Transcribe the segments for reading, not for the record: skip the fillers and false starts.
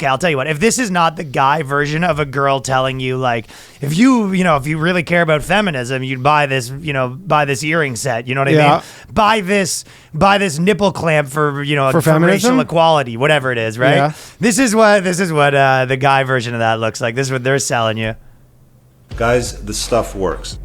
Okay, I'll tell you what. If this is not the guy version of a girl telling you, like, if you really care about feminism, you'd buy this earring set. You know what I mean? Buy this nipple clamp for racial equality, whatever it is, right? Yeah. This is what the guy version of that looks like. This is what they're selling you. Guys, this stuff works.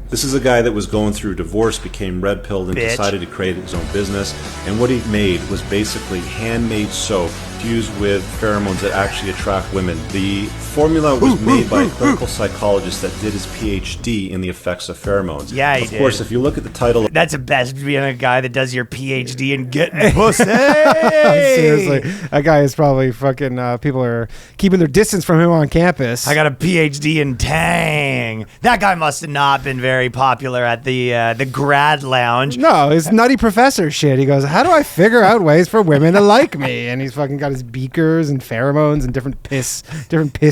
This is a guy that was going through divorce, became red-pilled, and decided to create his own business. And what he made was basically handmade soap used with pheromones that actually attract women. The formula was made by a clinical psychologist that did his PhD in the effects of pheromones. Yeah, he did. Of course, if you look at the title... That's the best, being a guy that does your PhD in getting pussy. Seriously, that guy is probably fucking... people are keeping their distance from him on campus. I got a PhD in Tang. That guy must have not been very popular at the grad lounge. No, it's nutty professor shit. He goes, how do I figure out ways for women to like me? And he's fucking got his beakers and pheromones and different piss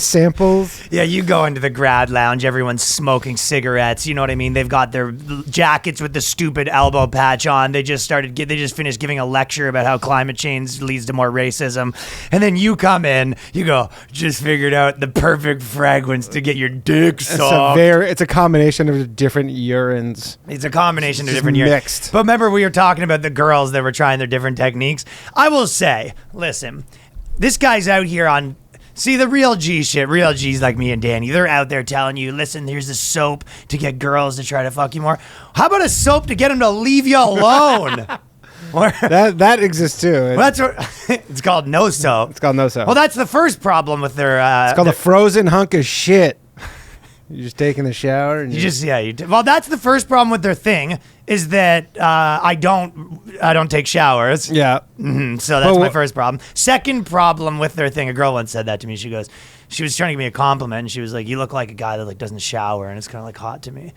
samples. Yeah, you go into the grad lounge, everyone's smoking cigarettes. You know what I mean? They've got their jackets with the stupid elbow patch on. They just finished giving a lecture about how climate change leads to more racism. And then you come in, you go, just figured out the perfect fragrance to get your dick sucked. It's a combination of different urines. It's a combination of different urines. Mixed. But remember, we were talking about the girls that were trying their different techniques. I will say, listen, this guy's out here on... See, the real G shit, real G's like me and Danny, they're out there telling you, listen, here's a soap to get girls to try to fuck you more. How about a soap to get them to leave you alone? That exists too. Well, that's what, it's called no soap. It's called no soap. Well, that's the first problem with their... it's called a frozen hunk of shit. You're just taking the shower. And well, that's the first problem with their thing, is that I don't take showers. Yeah. Mm-hmm, so that's my first problem. Second problem with their thing, a girl once said that to me. She was trying to give me a compliment, and she was like, "You look like a guy that like doesn't shower," and it's kind of like hot to me.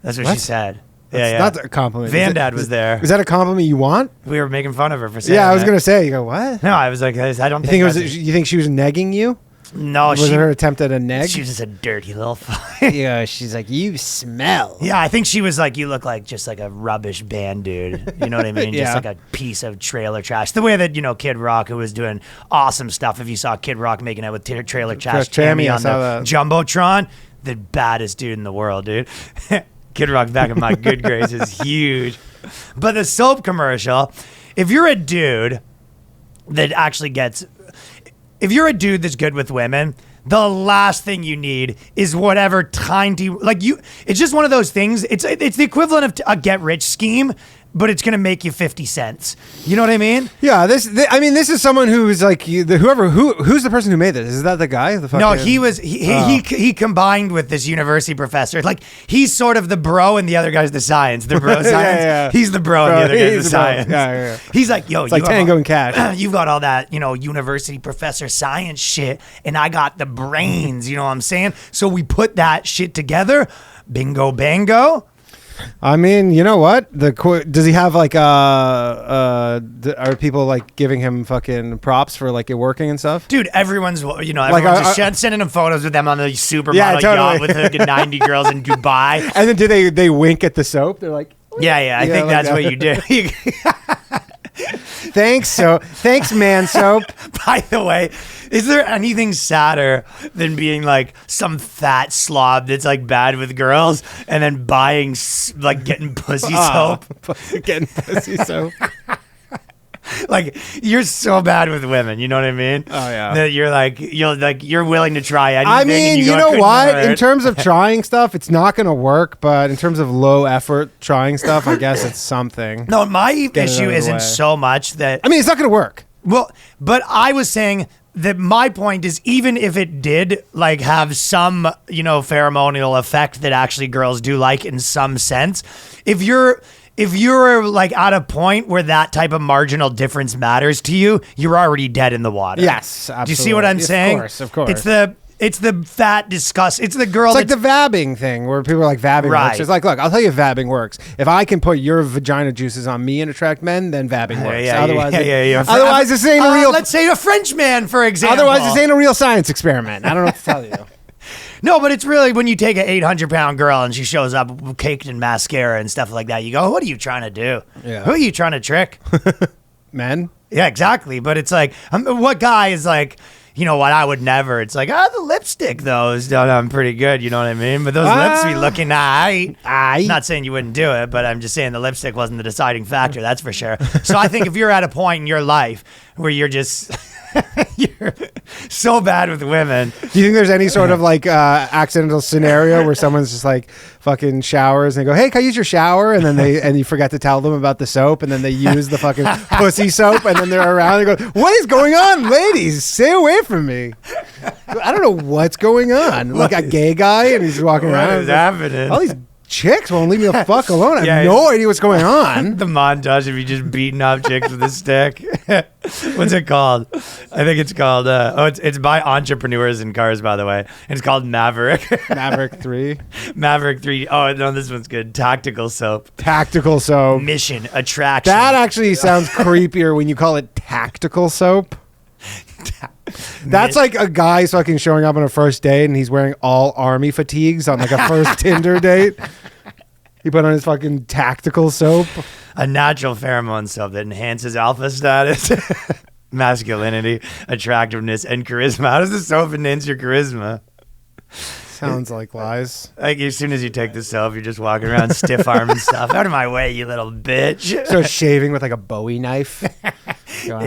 That's what she said. That's not a compliment. Vandad was there. Is that a compliment you want? We were making fun of her for saying I was gonna say. You go, what? No, I was like, I don't think. You think she was negging you? No, was it her attempt at a neg? She was just a dirty little fuck. Yeah, she's like, you smell. Yeah, I think she was like, you look like just like a rubbish band dude. You know what I mean? Yeah. Just like a piece of trailer trash. The way that, Kid Rock, who was doing awesome stuff. If you saw Kid Rock making out with trailer trash Tammy on the Jumbotron, the baddest dude in the world, dude. Kid Rock back in my good graces is huge. But the soap commercial, if you're a dude that actually gets... If you're a dude that's good with women, the last thing you need is whatever tiny, it's just one of those things. It's the equivalent of a get rich scheme, but it's going to make you 50 cents. You know what I mean? Yeah, this is someone who's like, who's the person who made this? Is that the guy? No, he combined with this university professor. Like, he's sort of the bro and the other guy's the science. The bro science. Yeah. He's the bro and the other guy's the science. Yeah. He's like, yo, it's like Tango and Cash. You've got all that, university professor science shit, and I got the brains, you know what I'm saying? So we put that shit together. Bingo bango. I mean, you know what? Does he have like are people like giving him fucking props for like it working and stuff? Dude, everyone's just sending him photos with them on the supermodel yacht with like 90 girls in Dubai. And then do they wink at the soap? They're like, I think that's what you do. Thanks, man soap. By the way, is there anything sadder than being like some fat slob that's like bad with girls and then buying getting pussy soap? Getting pussy soap. Like, you're so bad with women, you know what I mean? Oh yeah. That you're willing to try anything. I mean, and you know what? In terms of trying stuff, it's not going to work. But in terms of low effort trying stuff, I guess it's something. No, my issue isn't so much that. I mean, it's not going to work. Well, but I was saying that my point is, even if it did like have some, pheromonial effect that actually girls do like in some sense, if you're like at a point where that type of marginal difference matters to you, you're already dead in the water. Yes, absolutely. Do you see what I'm saying? Of course. It's the fat disgust. It's the girl. It's like the vabbing thing where people are like, vabbing works. It's like, look, I'll tell you if vabbing works. If I can put your vagina juices on me and attract men, then vabbing works. Otherwise, this ain't a real... Let's say a French man, for example. Otherwise, this ain't a real science experiment. I don't know what to tell you. No, but it's really when you take an 800-pound girl and she shows up caked in mascara and stuff like that, you go, what are you trying to do? Yeah. Who are you trying to trick? Men? Yeah, exactly. But it's like, what guy is like, you know what? I would never. It's like, the lipstick though is done on pretty good. You know what I mean? But those lips be looking Not saying you wouldn't do it, but I'm just saying the lipstick wasn't the deciding factor. That's for sure. So I think if you're at a point in your life where you're just you're so bad with women. Do you think there's any sort of like accidental scenario where someone's just like fucking showers and they go, "Hey, can I use your shower?" And then and you forget to tell them about the soap, and then they use the fucking pussy soap, and then they're around and go, "What is going on, ladies? Stay away from me." I don't know what's going on. Like a gay guy, and he's walking around. What is happening? All these chicks won't leave me the fuck alone. I have no idea what's going on. The montage of you just beating up chicks with a stick. What's it called? I think it's called it's by entrepreneurs in cars, by the way. It's called Maverick. Maverick 3. Maverick 3. Oh no, this one's good. Tactical soap. Tactical soap. Mission attraction. That actually sounds creepier when you call it tactical soap. That's like a guy's fucking showing up on a first date and he's wearing all army fatigues on like a first Tinder date. He put on his fucking tactical soap. A natural pheromone soap that enhances alpha status, masculinity, attractiveness, and charisma. How does the soap enhance your charisma? Sounds like lies. Like as soon as you take the soap, you're just walking around stiff arm and stuff. Out of my way, you little bitch. So shaving with like a Bowie knife. Yeah.